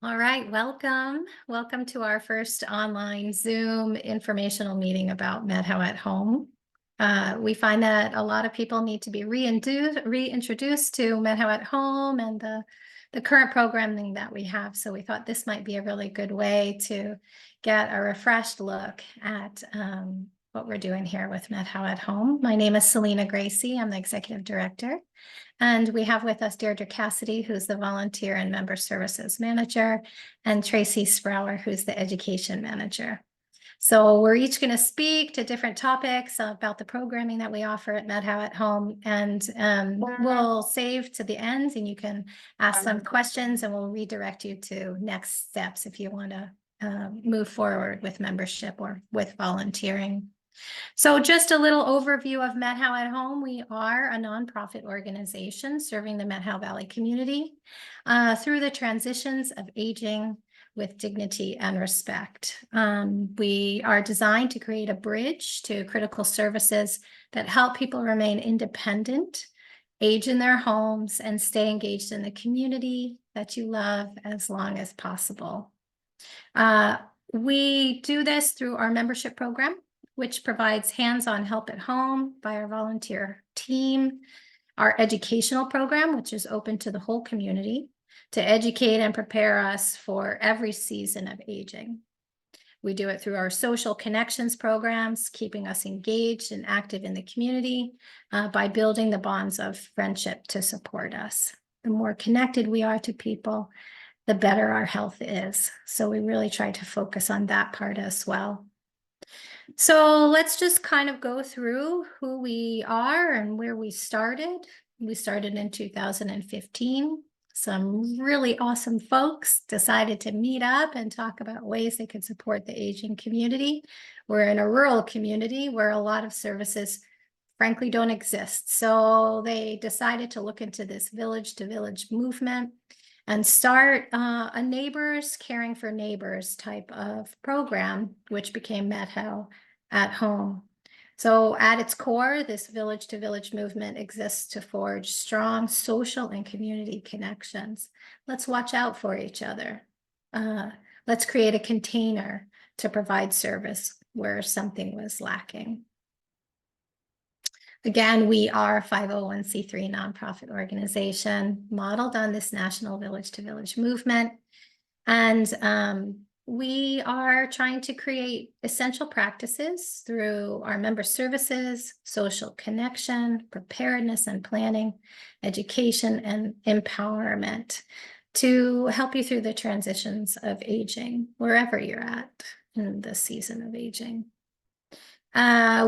All right, welcome. Welcome to our first online Zoom informational meeting about Methow at Home. We find that a lot of people need to be reintroduced to Methow at Home and the current programming that we have. So we thought this might be a really good way to get a refreshed look at what we're doing here with Methow at Home. My name is Selena Gracie. I'm the executive director. And we have with us Deirdre Cassidy, who's the volunteer and member services manager, and Tracy Sprower, who's the education manager. So we're each going to speak to different topics about the programming that we offer at Methow at Home, and we'll save to the end, and you can ask some questions, and we'll redirect you to next steps if you want to move forward with membership or with volunteering. So just a little overview of Methow at Home. We are a nonprofit organization serving the Methow Valley community through the transitions of aging with dignity and respect. We are designed to create a bridge to critical services that help people remain independent, age in their homes, and stay engaged in the community that you love as long as possible. We do this through our membership program, which provides hands-on help at home by our volunteer team, our educational program, which is open to the whole community to educate and prepare us for every season of aging. We do it through our social connections programs, keeping us engaged and active in the community by building the bonds of friendship to support us. The more connected we are to people, the better our health is. So we really try to focus on that part as well. So let's just kind of go through who we are and where we started. We started in 2015. Some really awesome folks decided to meet up and talk about ways they could support the aging community. We're in a rural community where a lot of services frankly don't exist. So they decided to look into this village to village movement and start a neighbors caring for neighbors type of program, which became Methow at Home. So at its core, this village to village movement exists to forge strong social and community connections. Let's watch out for each other. Let's create a container to provide service where something was lacking. Again, we are a 501c3 nonprofit organization modeled on this national village to village movement. And we are trying to create essential practices through our member services, social connection, preparedness and planning, education and empowerment to help you through the transitions of aging, wherever you're at in the season of aging.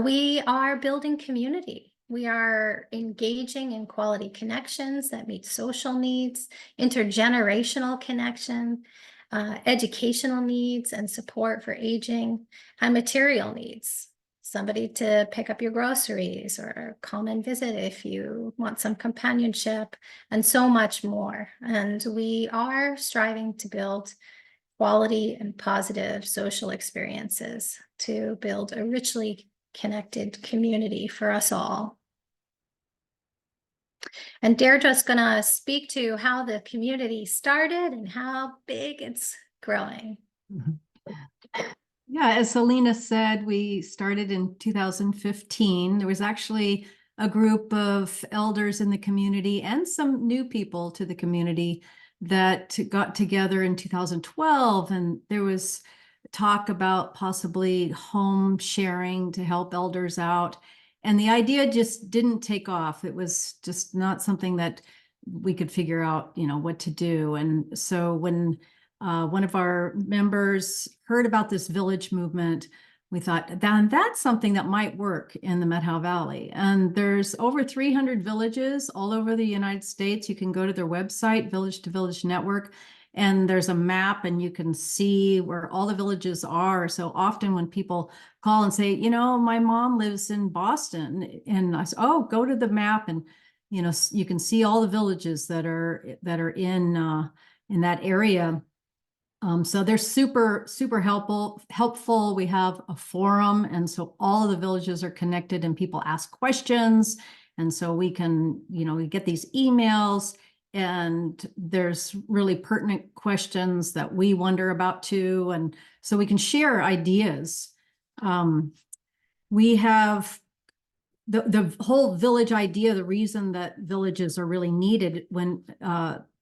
We are building community. We are engaging in quality connections that meet social needs, intergenerational connection, educational needs and support for aging, and material needs. Somebody to pick up your groceries or come and visit if you want some companionship, and so much more. And we are striving to build quality and positive social experiences to build a richly connected community for us all. And Deirdre's going to speak to how the community started and how big it's growing. Yeah, as Selena said, we started in 2015. There was actually a group of elders in the community and some new people to the community that got together in 2012, and there was talk about possibly home sharing to help elders out. And the idea just didn't take off. It was just not something that we could figure out, what to do. And so when one of our members heard about this village movement, we thought that's something that might work in the Methow Valley. And there's over 300 villages all over the United States. You can go to their website, Village to Village Network, and there's a map and you can see where all the villages are. So often when people call and say, my mom lives in Boston, and I say, oh, go to the map, and you can see all the villages that are in that area. So they're super, super helpful. We have a forum, and so all of the villages are connected and people ask questions. And so we can, we get these emails, And there's really pertinent questions that we wonder about too. And so we can share ideas. We have the whole village idea, the reason that villages are really needed when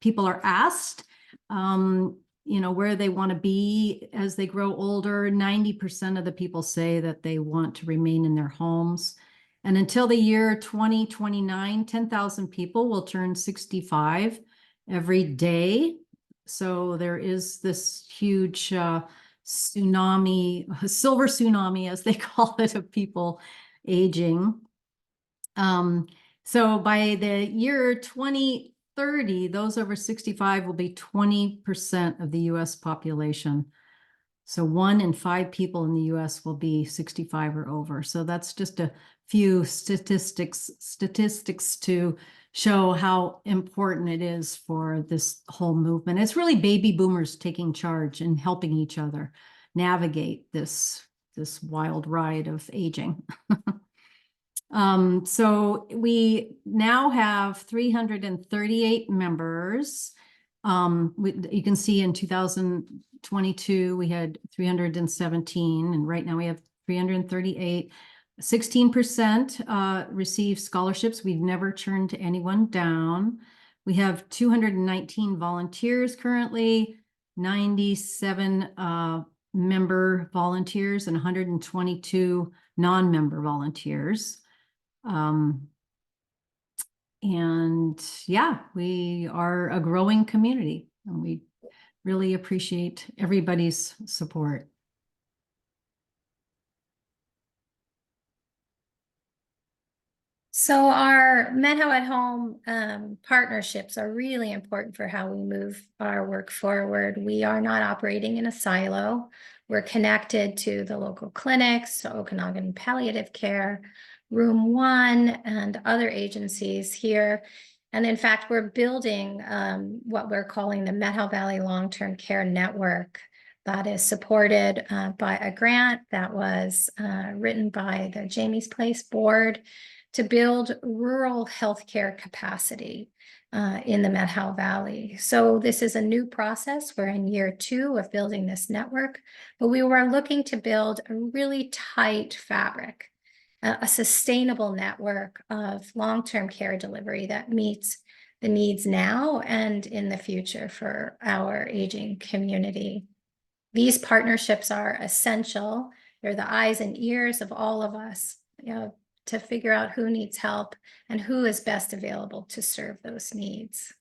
people are asked, where they want to be as they grow older, 90% of the people say that they want to remain in their homes. And until the year 2029, 10,000 people will turn 65 every day. So there is this huge tsunami, silver tsunami, as they call it, of people aging. So by the year 2030, those over 65 will be 20% of the US population. So 1 in 5 people in the US will be 65 or over. So that's just a few statistics to show how important it is for this whole movement. It's really baby boomers taking charge and helping each other navigate this wild ride of aging. So we now have 338 members. You can see in 2022, we had 317, and right now we have 338. 16% receive scholarships. We've never turned anyone down. We have 219 volunteers currently, 97 member volunteers, and 122 non-member volunteers. And yeah, we are a growing community, and we really appreciate everybody's support. So our Methow at Home partnerships are really important for how we move our work forward. We are not operating in a silo. We're connected to the local clinics, so Okanagan Palliative Care, Room 1, and other agencies here. And in fact, we're building what we're calling the Methow Valley Long-Term Care Network that is supported by a grant that was written by the Jamie's Place Board to build rural healthcare capacity in the Methow Valley. So this is a new process. We're in year 2 of building this network, but we were looking to build a really tight fabric, a sustainable network of long-term care delivery that meets the needs now and in the future for our aging community. These partnerships are essential. They're the eyes and ears of all of us, to figure out who needs help and who is best available to serve those needs.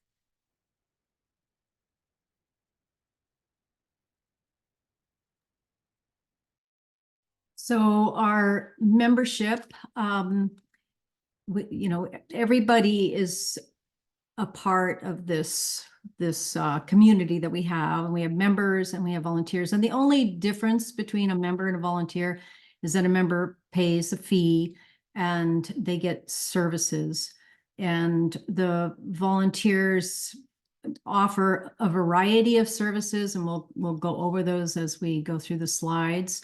So our membership, everybody is a part of this community that we have, and we have members and we have volunteers. And the only difference between a member and a volunteer is that a member pays a fee and they get services, and the volunteers offer a variety of services, and we'll go over those as we go through the slides.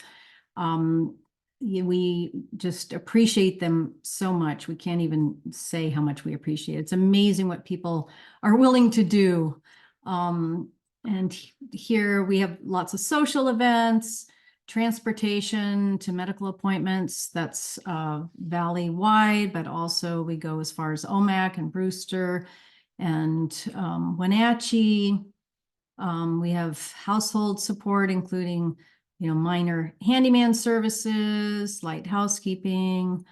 We just appreciate them so much. We can't even say how much we appreciate it. It's amazing what people are willing to do. And here we have lots of social events, transportation to medical appointments. That's valley-wide, but also we go as far as Omak and Brewster and Wenatchee. We have household support, including minor handyman services, light housekeeping,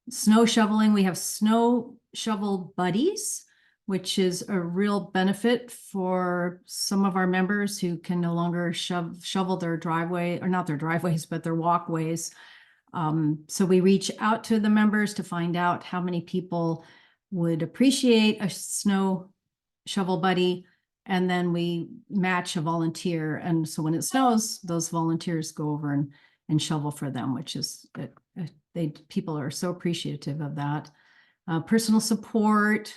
snow shoveling. We have snow shovel buddies, which is a real benefit for some of our members who can no longer shovel their driveway, or not their driveways, but their walkways. So we reach out to the members to find out how many people would appreciate a snow shovel buddy, and then we match a volunteer. And so when it snows, those volunteers go over and shovel for them, which is, people are so appreciative of that. Personal support,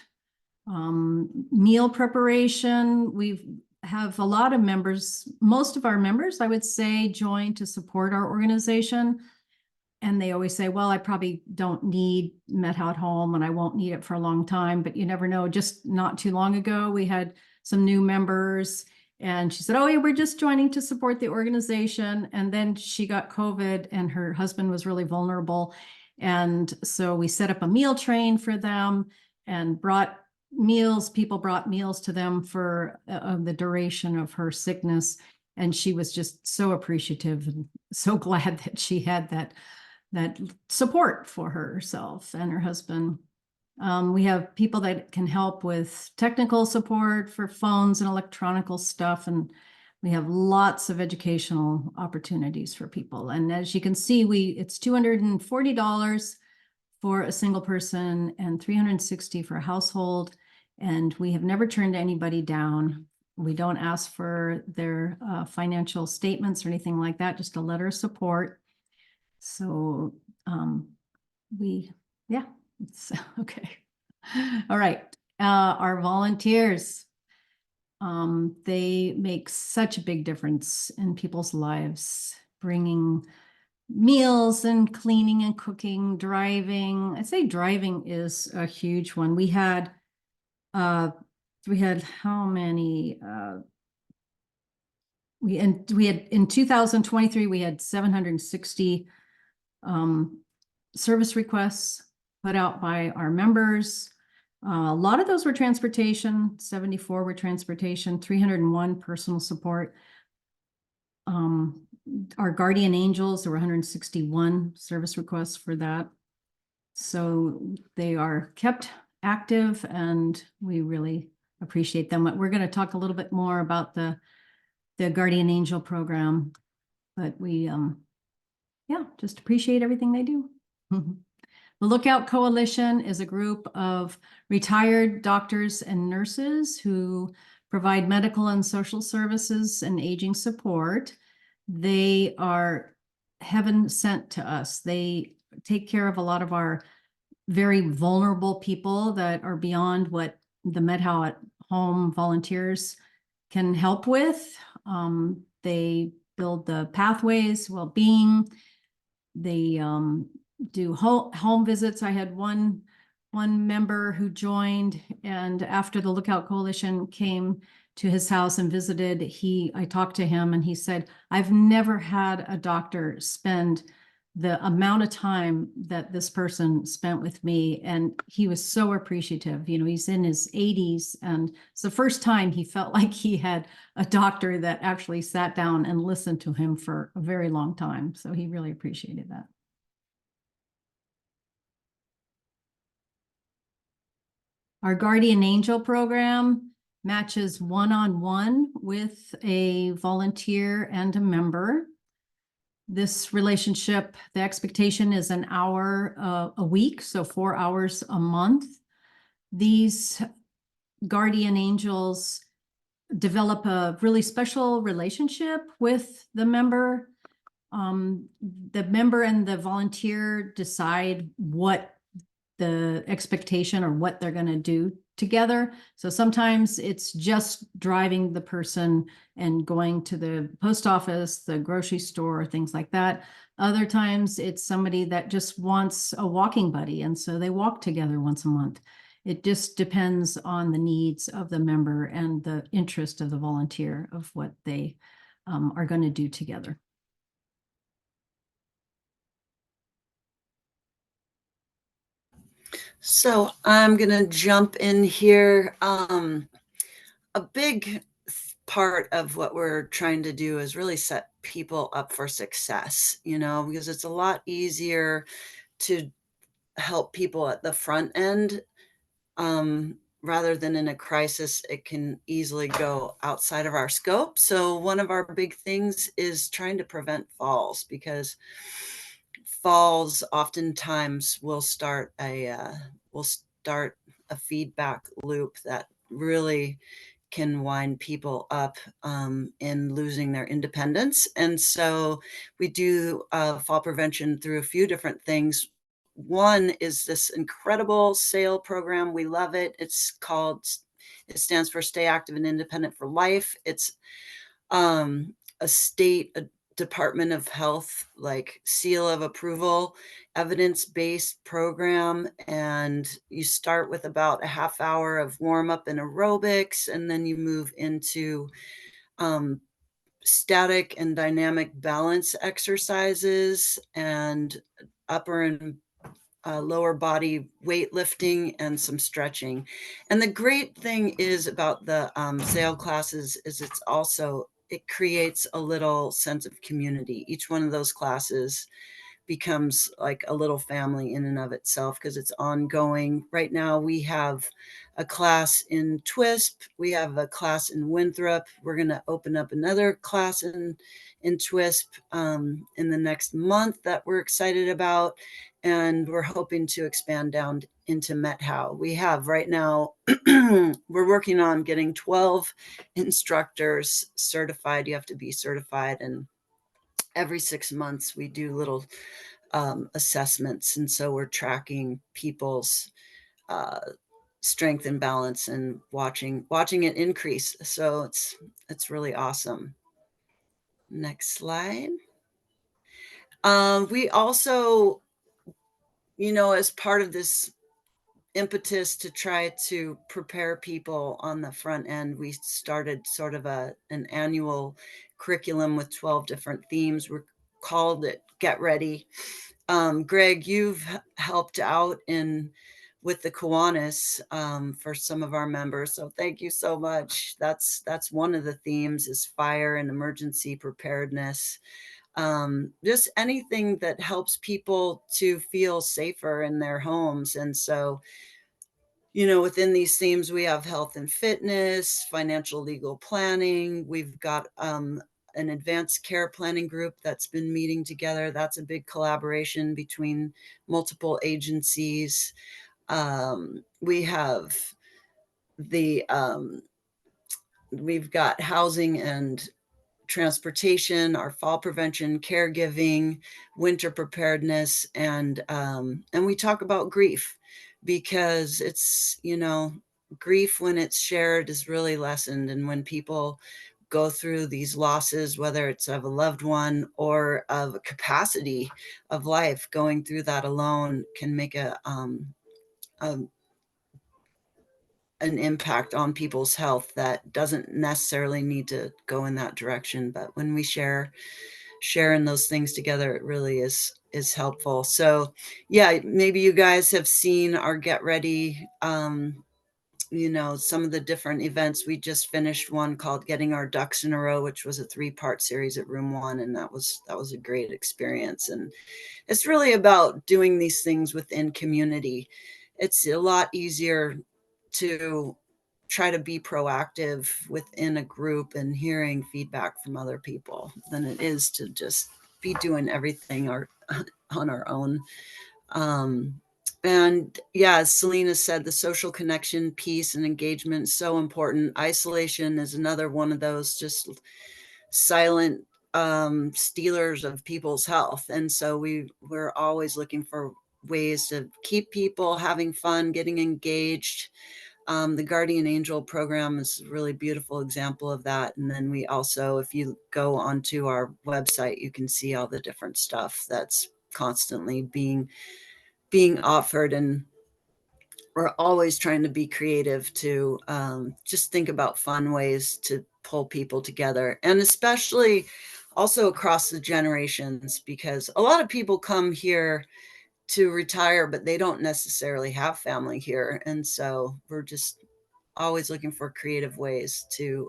meal preparation. We have a lot of members. Most of our members, I would say, join to support our organization. And they always say, well, I probably don't need Methow at home and I won't need it for a long time, but you never know. Just not too long ago, we had some new members and she said, oh, yeah, we're just joining to support the organization. And then she got COVID and her husband was really vulnerable. And so we set up a meal train for them and brought meals. People brought meals to them for the duration of her sickness. And she was just so appreciative and so glad that she had that support for herself and her husband. We have people that can help with technical support for phones and electronical stuff. And we have lots of educational opportunities for people. And as you can see, it's $240 for a single person and $360 for a household. And we have never turned anybody down. We don't ask for their financial statements or anything like that, just a letter of support. So it's okay. All right. Our volunteers, they make such a big difference in people's lives, bringing meals and cleaning and cooking, driving. I'd say driving is a huge one. We had how many? We had in 2023, we had 760 service requests put out by our members. A lot of those were transportation, 74 were transportation, 301 personal support. Our guardian angels, there were 161 service requests for that. So they are kept active and we really appreciate them. We're going to talk a little bit more about the guardian angel program, but we just appreciate everything they do. The Lookout Coalition is a group of retired doctors and nurses who provide medical and social services and aging support. They are heaven sent to us. They take care of a lot of our very vulnerable people that are beyond what the Methow at Home volunteers can help with. They build the pathways, well-being. They do home visits. I had one member who joined, and after the Lookout Coalition came to his house and visited, I talked to him and he said, I've never had a doctor spend the amount of time that this person spent with me. And he was so appreciative. You know, he's in his 80s and it's the first time he felt like he had a doctor that actually sat down and listened to him for a very long time. So he really appreciated that. Our Guardian Angel program matches one-on-one with a volunteer and a member. This relationship, the expectation is an hour a week, so 4 hours a month. These guardian angels develop a really special relationship with the member. The member and the volunteer decide what the expectation or what they're going to do together. So sometimes it's just driving the person and going to the post office, the grocery store, things like that. Other times it's somebody that just wants a walking buddy, and so they walk together once a month. It just depends on the needs of the member and the interest of the volunteer of what they are going to do together. So I'm going to jump in here. A big part of what we're trying to do is really set people up for success, because it's a lot easier to help people at the front end rather than in a crisis. It can easily go outside of our scope. So one of our big things is trying to prevent falls, because falls oftentimes will start a feedback loop that really can wind people up in losing their independence. And so we do fall prevention through a few different things. One is this incredible SAIL program. We love it. It stands for Stay Active and Independent for Life. It's a state Department of Health like seal of approval, evidence-based program. And you start with about a half hour of warm up and aerobics, and then you move into static and dynamic balance exercises and upper and lower body weightlifting and some stretching. And the great thing is about the sail classes is it creates a little sense of community. Each one of those classes becomes like a little family in and of itself because it's ongoing. Right now we have a class in Twisp, we have a class in Winthrop. We're going to open up another class in Twisp in the next month that we're excited about, and we're hoping to expand down into Methow. We have right now we're working on getting 12 instructors certified. You have to be certified, and every 6 months we do little assessments, and so we're tracking people's uh, strength and balance and watching it increase. So it's really awesome. Next slide. We also, as part of this impetus to try to prepare people on the front end, we started sort of an annual curriculum with 12 different themes. We called it Get Ready. Greg, you've helped out with the Kiwanis for some of our members, so thank you so much. That's one of the themes is fire and emergency preparedness. Just anything that helps people to feel safer in their homes. And so, within these themes, we have health and fitness, financial legal planning. We've got an advanced care planning group that's been meeting together. That's a big collaboration between multiple agencies. We have we've got housing and transportation, our fall prevention, caregiving, winter preparedness, and we talk about grief because it's, grief when it's shared is really lessened. And when people go through these losses, whether it's of a loved one or of a capacity of life, going through that alone can make an impact on people's health that doesn't necessarily need to go in that direction. But when we sharing those things together, it really is helpful. So yeah, maybe you guys have seen our Get Ready, some of the different events. We just finished one called Getting Our Ducks in a Row, which was a 3-part series at Room 1, and that was a great experience. And it's really about doing these things within community. It's a lot easier to try to be proactive within a group and hearing feedback from other people than it is to just be doing everything on our own. And yeah, as Selena said, the social connection piece and engagement is so important. Isolation is another one of those just silent stealers of people's health. And so we're always looking for ways to keep people having fun, getting engaged. The Guardian Angel program is a really beautiful example of that. And then we also, if you go onto our website, you can see all the different stuff that's constantly being offered. And we're always trying to be creative to just think about fun ways to pull people together, and especially also across the generations, because a lot of people come here to retire, but they don't necessarily have family here. And so we're just always looking for creative ways to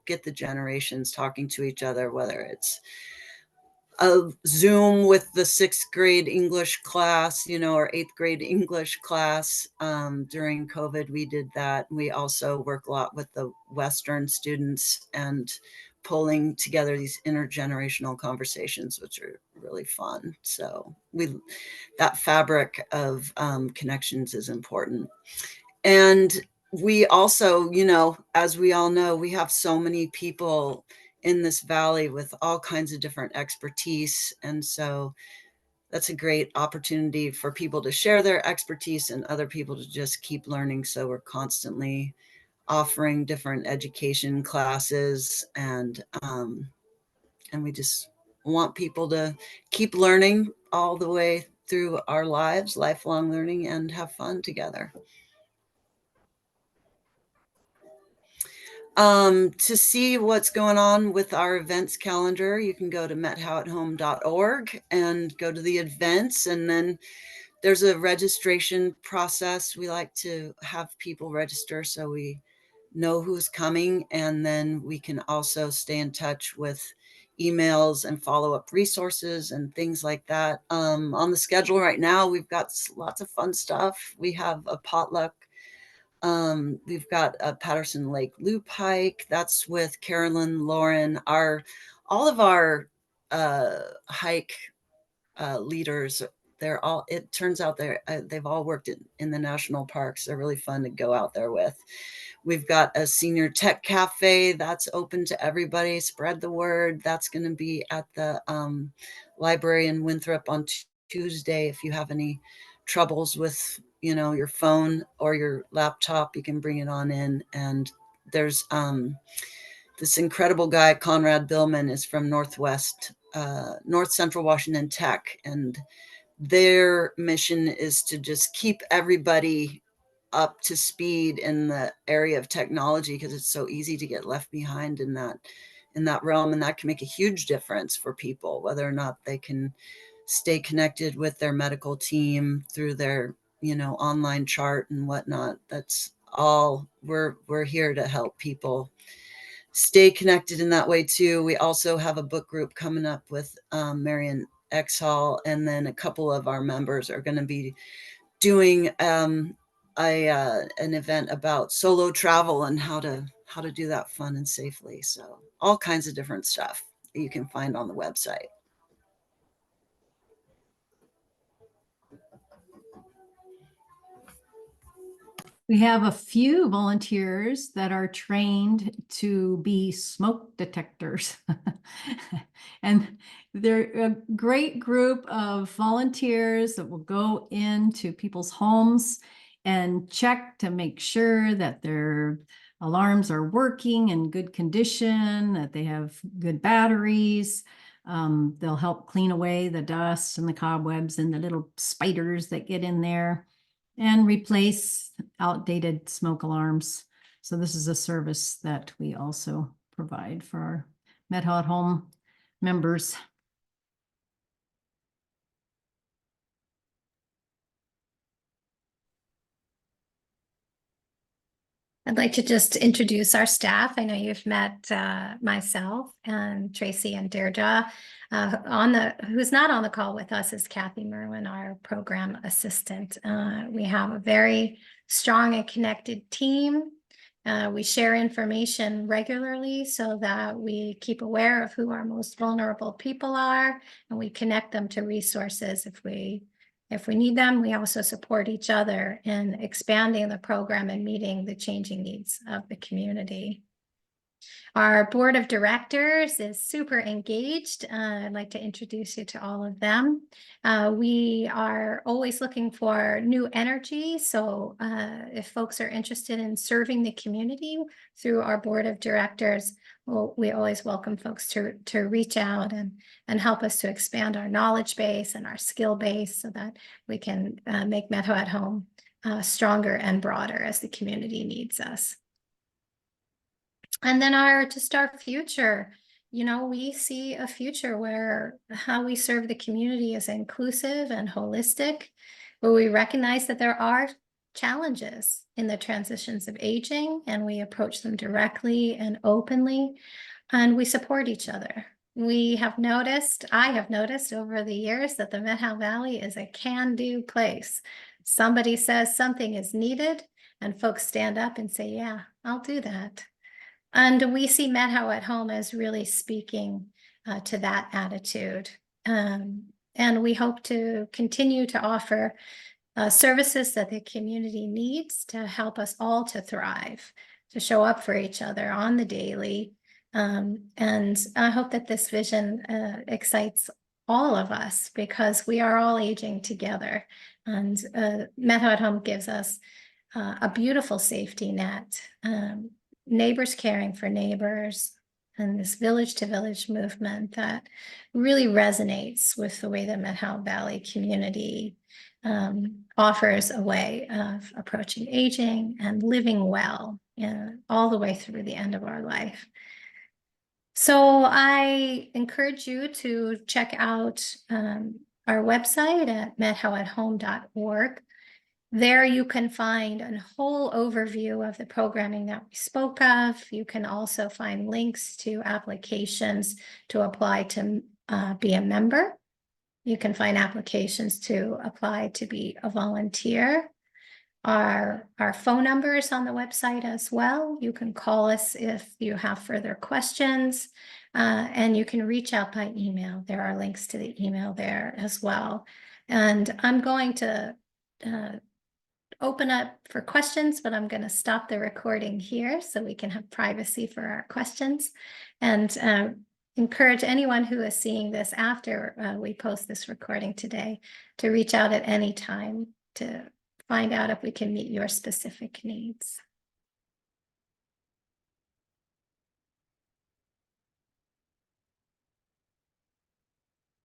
get the generations talking to each other, whether it's a Zoom with the 6th grade English class, or 8th grade English class. During COVID, we did that. We also work a lot with the Western students and pulling together these intergenerational conversations, which are really fun. So that fabric of connections is important. And we also, as we all know, we have so many people in this valley with all kinds of different expertise. And so that's a great opportunity for people to share their expertise and other people to just keep learning. So we're constantly offering different education classes, and we just want people to keep learning all the way through our lives, lifelong learning, and have fun together. To see what's going on with our events calendar, you can go to methowathome.org and go to the events, and then there's a registration process. We like to have people register so we know who's coming, and then we can also stay in touch with emails and follow-up resources and things like that. On the schedule right now, we've got lots of fun stuff. We have a potluck. We've got a Patterson Lake Loop hike. That's with Carolyn, Lauren. All of our hike leaders, it turns out they've all worked in the national parks. They're really fun to go out there with. We've got a senior tech cafe that's open to everybody. Spread the word. That's going to be at the library in Winthrop on Tuesday. If you have any troubles with, your phone or your laptop, you can bring it on in. And there's this incredible guy, Conrad Billman, is from North Central Washington Tech, and their mission is to just keep everybody up to speed in the area of technology, because it's so easy to get left behind in that realm, and that can make a huge difference for people, whether or not they can stay connected with their medical team through their online chart and whatnot. That's all we're here to help people stay connected in that way too. We also have a book group coming up with Marian Exhall, and then a couple of our members are going to be doing an event about solo travel and how to do that fun and safely. So all kinds of different stuff that you can find on the website. We have a few volunteers that are trained to be smoke detectors. And they're a great group of volunteers that will go into people's homes and check to make sure that their alarms are working in good condition, that they have good batteries. They'll help clean away the dust and the cobwebs and the little spiders that get in there, and replace outdated smoke alarms. So this is a service that we also provide for our Methow at Home members. I'd like to just introduce our staff. I know you've met myself and Tracy and Deirdre. Who's not on the call with us is Kathy Merwin, our program assistant. We have a very strong and connected team. We share information regularly so that we keep aware of who our most vulnerable people are, and we connect them to resources if we need them. We also support each other in expanding the program and meeting the changing needs of the community. Our board of directors is super engaged. I'd like to introduce you to all of them. We are always looking for new energy. So if folks are interested in serving the community through our board of directors, we always welcome folks to reach out and help us to expand our knowledge base and our skill base so that we can make Methow at Home stronger and broader as the community needs us. And then our future, we see a future where how we serve the community is inclusive and holistic, where we recognize that there are challenges in the transitions of aging, and we approach them directly and openly, and we support each other. I have noticed over the years that the Methow Valley is a can-do place. Somebody says something is needed, and folks stand up and say, yeah, I'll do that. And we see Methow at Home as really speaking to that attitude. And we hope to continue to offer services that the community needs to help us all to thrive, to show up for each other on the daily. And I hope that this vision excites all of us, because we are all aging together. And Methow at Home gives us a beautiful safety net. Neighbors caring for neighbors, and this village to village movement that really resonates with the way the Methow Valley community offers a way of approaching aging and living well, all the way through the end of our life. So I encourage you to check out our website at methowathome.org. There you can find a whole overview of the programming that we spoke of. You can also find links to applications to apply to be a member. You can find applications to apply to be a volunteer. Our phone number is on the website as well. You can call us if you have further questions, and you can reach out by email. There are links to the email there as well. And I'm going to open up for questions, but I'm going to stop the recording here so we can have privacy for our questions, and encourage anyone who is seeing this after we post this recording today to reach out at any time to find out if we can meet your specific needs.